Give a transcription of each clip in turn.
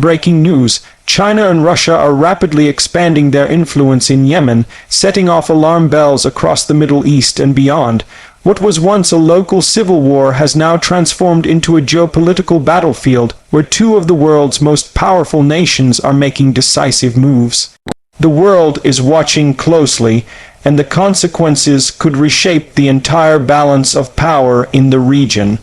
Breaking news: China and Russia are rapidly expanding their influence in Yemen, setting off alarm bells across the Middle East and beyond. What was once a local civil war has now transformed into a geopolitical battlefield where two of the world's most powerful nations are making decisive moves. The world is watching closely, and the consequences could reshape the entire balance of power in the region.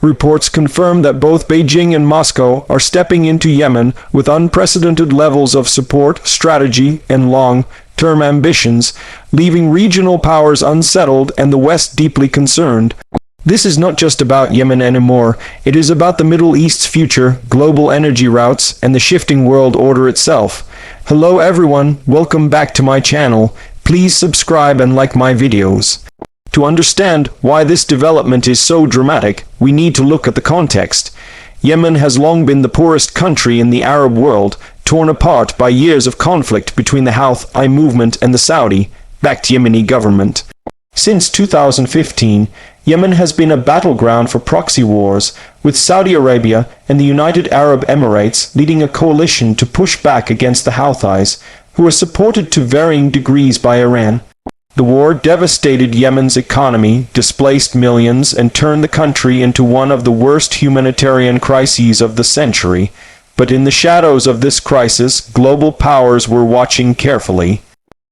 Reports confirm that both Beijing and Moscow are stepping into Yemen with unprecedented levels of support, strategy, and long-term ambitions, leaving regional powers unsettled and the West deeply concerned. This is not just about Yemen anymore, it is about the Middle East's future, global energy routes, and the shifting world order itself. Hello everyone, welcome back to my channel. Please subscribe and like my videos. To understand why this development is so dramatic, we need to look at the context. Yemen has long been the poorest country in the Arab world, torn apart by years of conflict between the Houthi movement and the Saudi-backed Yemeni government. Since 2015, Yemen has been a battleground for proxy wars, with Saudi Arabia and the United Arab Emirates leading a coalition to push back against the Houthis, who are supported to varying degrees by Iran. The war devastated Yemen's economy, displaced millions, and turned the country into one of the worst humanitarian crises of the century. But in the shadows of this crisis, global powers were watching carefully.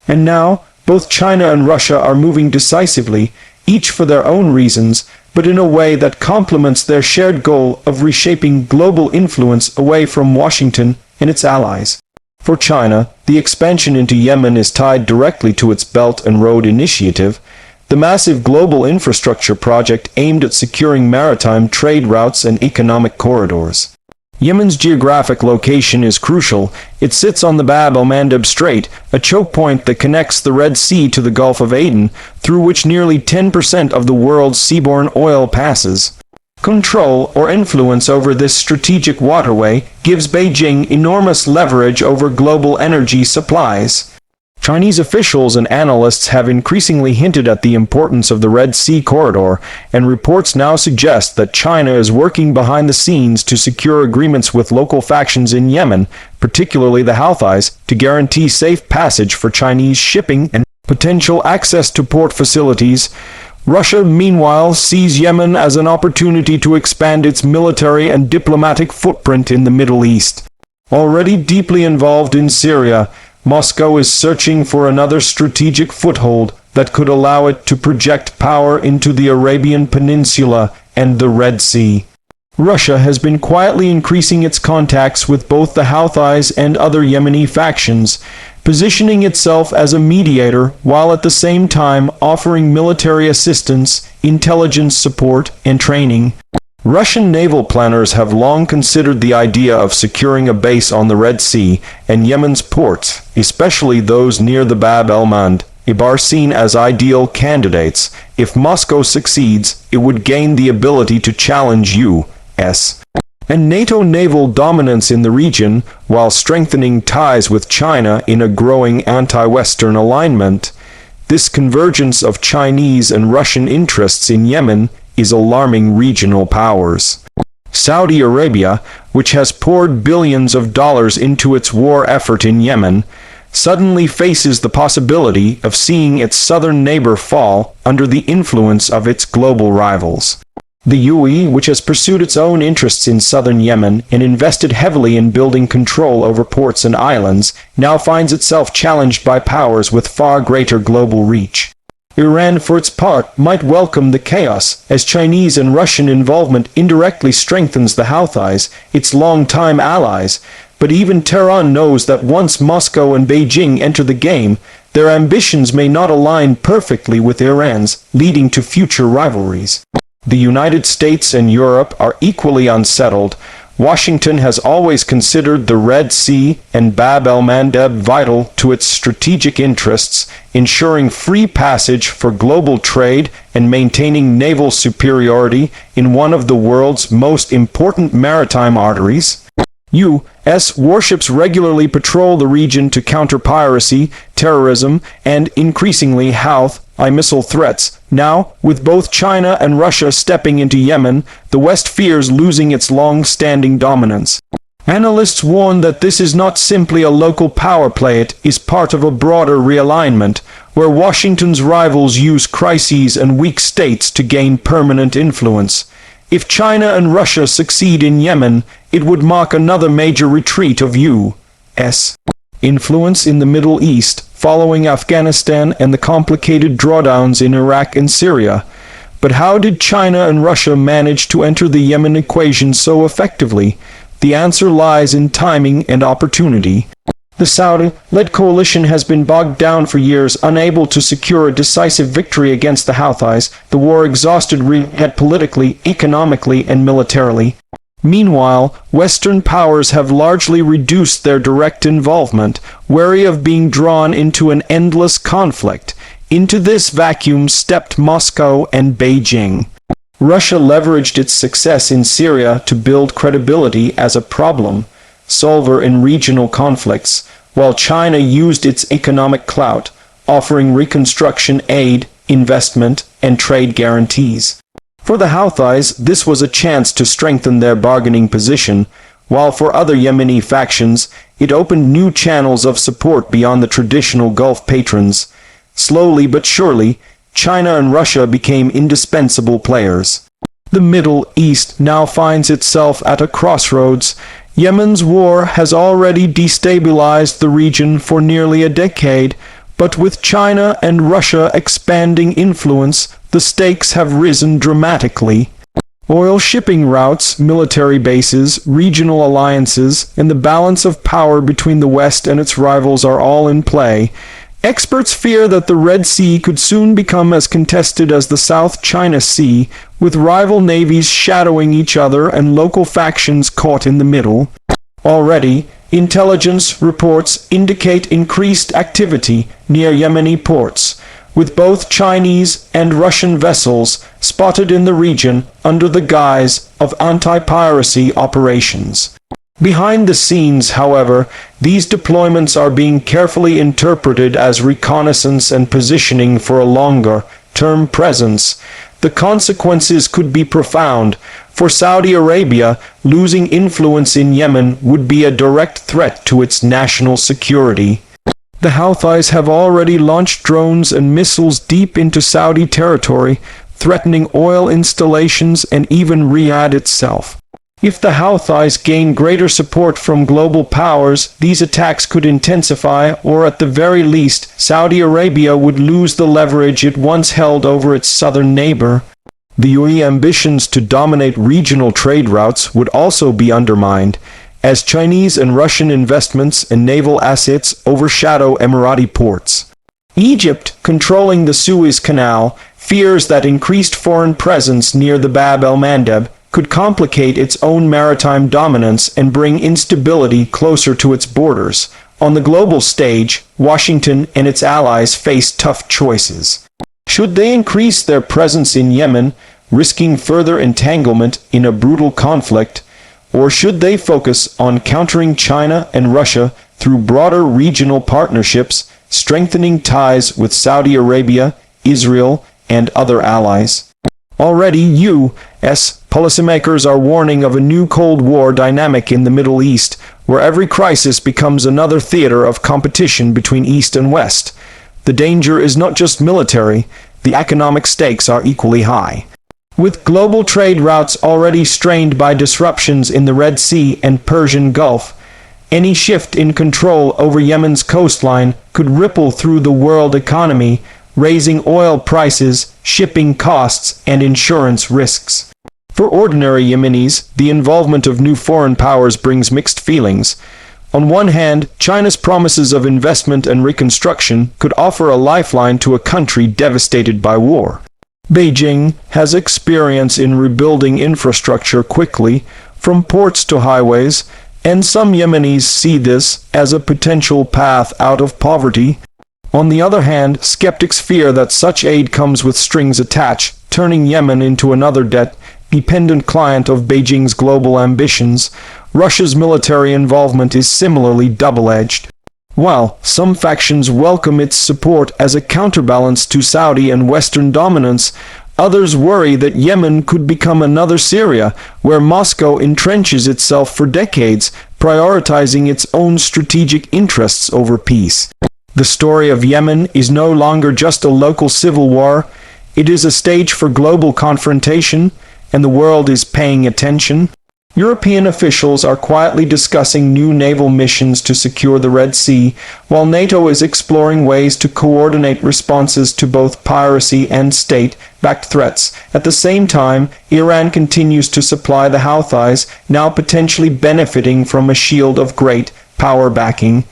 And now, both China and Russia are moving decisively, each for their own reasons, but in a way that complements their shared goal of reshaping global influence away from Washington and its allies. For China, the expansion into Yemen is tied directly to its Belt and Road Initiative, the massive global infrastructure project aimed at securing maritime trade routes and economic corridors. Yemen's geographic location is crucial. It sits on the Bab el-Mandeb Strait, a choke point that connects the Red Sea to the Gulf of Aden, through which nearly 10% of the world's seaborne oil passes. Control or influence over this strategic waterway gives Beijing enormous leverage over global energy supplies. Chinese officials and analysts have increasingly hinted at the importance of the Red Sea corridor, and reports now suggest that China is working behind the scenes to secure agreements with local factions in Yemen, particularly the Houthis, to guarantee safe passage for Chinese shipping and potential access to port facilities. Russia, meanwhile, sees Yemen as an opportunity to expand its military and diplomatic footprint in the Middle East. Already deeply involved in Syria, Moscow is searching for another strategic foothold that could allow it to project power into the Arabian Peninsula and the Red Sea. Russia has been quietly increasing its contacts with both the Houthis and other Yemeni factions, positioning itself as a mediator while at the same time offering military assistance, intelligence support, and training. Russian naval planners have long considered the idea of securing a base on the Red Sea and Yemen's ports, especially those near the Bab el-Mandeb, are seen as ideal candidates. If Moscow succeeds, it would gain the ability to challenge U.S. and NATO naval dominance in the region, while strengthening ties with China in a growing anti-Western alignment. This convergence of Chinese and Russian interests in Yemen is alarming regional powers. Saudi Arabia, which has poured billions of dollars into its war effort in Yemen, suddenly faces the possibility of seeing its southern neighbor fall under the influence of its global rivals. The UAE, which has pursued its own interests in southern Yemen and invested heavily in building control over ports and islands, now finds itself challenged by powers with far greater global reach. Iran, for its part, might welcome the chaos, as Chinese and Russian involvement indirectly strengthens the Houthis, its long-time allies. But even Tehran knows that once Moscow and Beijing enter the game, their ambitions may not align perfectly with Iran's, leading to future rivalries. The United States and Europe are equally unsettled. Washington has always considered the Red Sea and Bab el-Mandeb vital to its strategic interests, ensuring free passage for global trade and maintaining naval superiority in one of the world's most important maritime arteries. U.S. warships regularly patrol the region to counter piracy, terrorism, and increasingly Houthi missile threats. Now, with both China and Russia stepping into Yemen, the West fears losing its long-standing dominance. Analysts warn that this is not simply a local power play, it is part of a broader realignment, where Washington's rivals use crises and weak states to gain permanent influence. If China and Russia succeed in Yemen, it would mark another major retreat of U.S. influence in the Middle East, following Afghanistan and the complicated drawdowns in Iraq and Syria. But how did China and Russia manage to enter the Yemen equation so effectively? The answer lies in timing and opportunity. The Saudi-led coalition has been bogged down for years, unable to secure a decisive victory against the Houthis. The war exhausted Riyadh politically, economically, and militarily. Meanwhile, Western powers have largely reduced their direct involvement, wary of being drawn into an endless conflict. Into this vacuum stepped Moscow and Beijing. Russia leveraged its success in Syria to build credibility as a problem solver in regional conflicts, while China used its economic clout, offering reconstruction aid, investment, and trade guarantees. For the Houthis, this was a chance to strengthen their bargaining position, while for other Yemeni factions, it opened new channels of support beyond the traditional Gulf patrons. Slowly but surely, China and Russia became indispensable players. The Middle East now finds itself at a crossroads. Yemen's war has already destabilized the region for nearly a decade, but with China and Russia expanding influence, the stakes have risen dramatically. Oil shipping routes, military bases, regional alliances, and the balance of power between the West and its rivals are all in play. Experts fear that the Red Sea could soon become as contested as the South China Sea, with rival navies shadowing each other and local factions caught in the middle. Already, intelligence reports indicate increased activity near Yemeni ports, with both Chinese and Russian vessels spotted in the region under the guise of anti-piracy operations. Behind the scenes, however, these deployments are being carefully interpreted as reconnaissance and positioning for a longer-term presence. The consequences could be profound. For Saudi Arabia, losing influence in Yemen would be a direct threat to its national security. The Houthis have already launched drones and missiles deep into Saudi territory, threatening oil installations and even Riyadh itself. If the Houthis gain greater support from global powers, these attacks could intensify, or at the very least, Saudi Arabia would lose the leverage it once held over its southern neighbor. The UAE ambitions to dominate regional trade routes would also be undermined, as Chinese and Russian investments and naval assets overshadow Emirati ports. Egypt, controlling the Suez Canal, fears that increased foreign presence near the Bab el-Mandeb could complicate its own maritime dominance and bring instability closer to its borders. On the global stage, Washington and its allies face tough choices. Should they increase their presence in Yemen, risking further entanglement in a brutal conflict, or should they focus on countering China and Russia through broader regional partnerships, strengthening ties with Saudi Arabia, Israel, and other allies? Already, U.S. policymakers are warning of a new Cold War dynamic in the Middle East, where every crisis becomes another theater of competition between East and West. The danger is not just military, the economic stakes are equally high. With global trade routes already strained by disruptions in the Red Sea and Persian Gulf, any shift in control over Yemen's coastline could ripple through the world economy, raising oil prices, shipping costs, and insurance risks. For ordinary Yemenis, the involvement of new foreign powers brings mixed feelings. On one hand, China's promises of investment and reconstruction could offer a lifeline to a country devastated by war. Beijing has experience in rebuilding infrastructure quickly, from ports to highways, and some Yemenis see this as a potential path out of poverty. On the other hand, skeptics fear that such aid comes with strings attached, turning Yemen into another debt-dependent client of Beijing's global ambitions. Russia's military involvement is similarly double-edged. While some factions welcome its support as a counterbalance to Saudi and Western dominance, others worry that Yemen could become another Syria, where Moscow entrenches itself for decades, prioritizing its own strategic interests over peace. The story of Yemen is no longer just a local civil war, it is a stage for global confrontation, and the world is paying attention. European officials are quietly discussing new naval missions to secure the Red Sea, while NATO is exploring ways to coordinate responses to both piracy and state-backed threats. At the same time, Iran continues to supply the Houthis, now potentially benefiting from a shield of great power backing.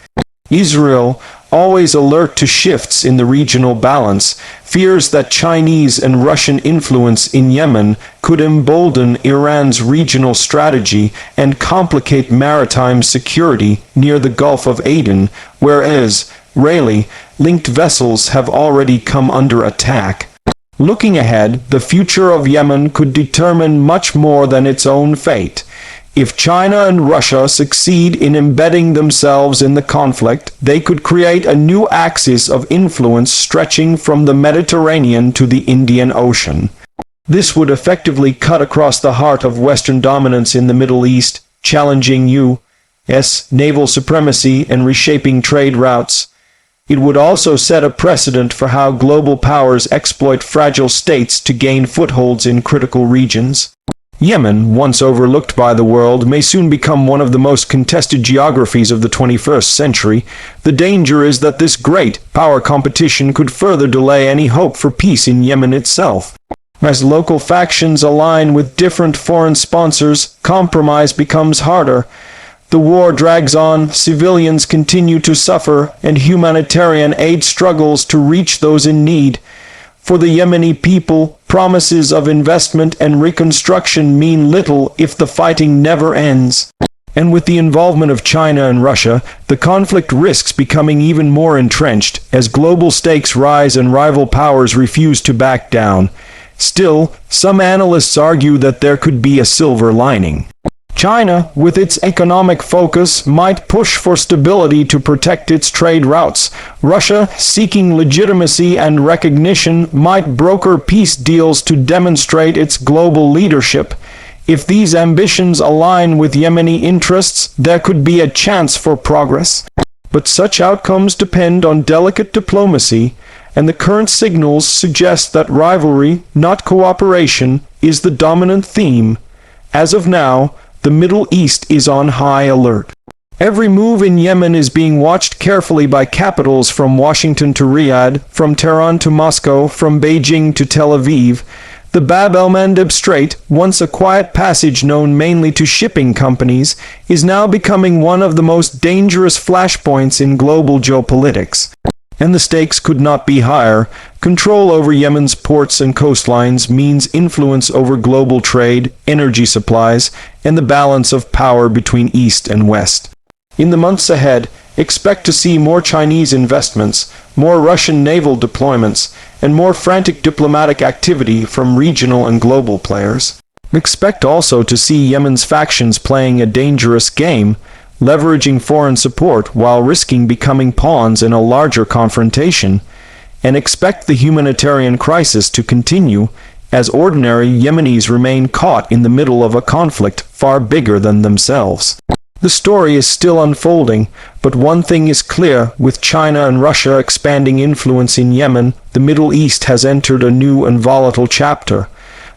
Israel, always alert to shifts in the regional balance, fears that Chinese and Russian influence in Yemen could embolden Iran's regional strategy and complicate maritime security near the Gulf of Aden, whereas Israeli-linked vessels have already come under attack. Looking ahead, the future of Yemen could determine much more than its own fate. If China and Russia succeed in embedding themselves in the conflict, they could create a new axis of influence stretching from the Mediterranean to the Indian Ocean. This would effectively cut across the heart of Western dominance in the Middle East, challenging U.S. naval supremacy and reshaping trade routes. It would also set a precedent for how global powers exploit fragile states to gain footholds in critical regions. Yemen, once overlooked by the world, may soon become one of the most contested geographies of the 21st century. The danger is that this great power competition could further delay any hope for peace in Yemen itself. As local factions align with different foreign sponsors, compromise becomes harder. The war drags on, civilians continue to suffer, and humanitarian aid struggles to reach those in need. For the Yemeni people, promises of investment and reconstruction mean little if the fighting never ends. And with the involvement of China and Russia, the conflict risks becoming even more entrenched as global stakes rise and rival powers refuse to back down. Still, some analysts argue that there could be a silver lining. China, with its economic focus, might push for stability to protect its trade routes. Russia, seeking legitimacy and recognition, might broker peace deals to demonstrate its global leadership. If these ambitions align with Yemeni interests, there could be a chance for progress. But such outcomes depend on delicate diplomacy, and the current signals suggest that rivalry, not cooperation, is the dominant theme. As of now, the Middle East is on high alert. Every move in Yemen is being watched carefully by capitals from Washington to Riyadh, from Tehran to Moscow, from Beijing to Tel Aviv. The Bab el-Mandeb Strait, once a quiet passage known mainly to shipping companies, is now becoming one of the most dangerous flashpoints in global geopolitics. And the stakes could not be higher. Control over Yemen's ports and coastlines means influence over global trade, energy supplies, and the balance of power between East and West. In the months ahead, expect to see more Chinese investments, more Russian naval deployments, and more frantic diplomatic activity from regional and global players. Expect also to see Yemen's factions playing a dangerous game, leveraging foreign support while risking becoming pawns in a larger confrontation, and expect the humanitarian crisis to continue as ordinary Yemenis remain caught in the middle of a conflict far bigger than themselves. The story is still unfolding, but one thing is clear: with China and Russia expanding influence in Yemen, the Middle East has entered a new and volatile chapter.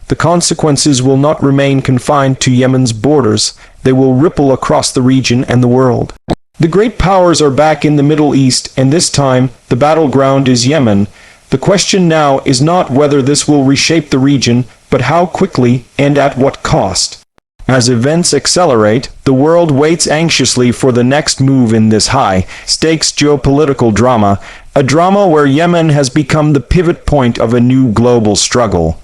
The consequences will not remain confined to Yemen's borders. They will ripple across the region and the world. The great powers are back in the Middle East, and this time, the battleground is Yemen. The question now is not whether this will reshape the region, but how quickly and at what cost. As events accelerate, the world waits anxiously for the next move in this high-stakes geopolitical drama, a drama where Yemen has become the pivot point of a new global struggle.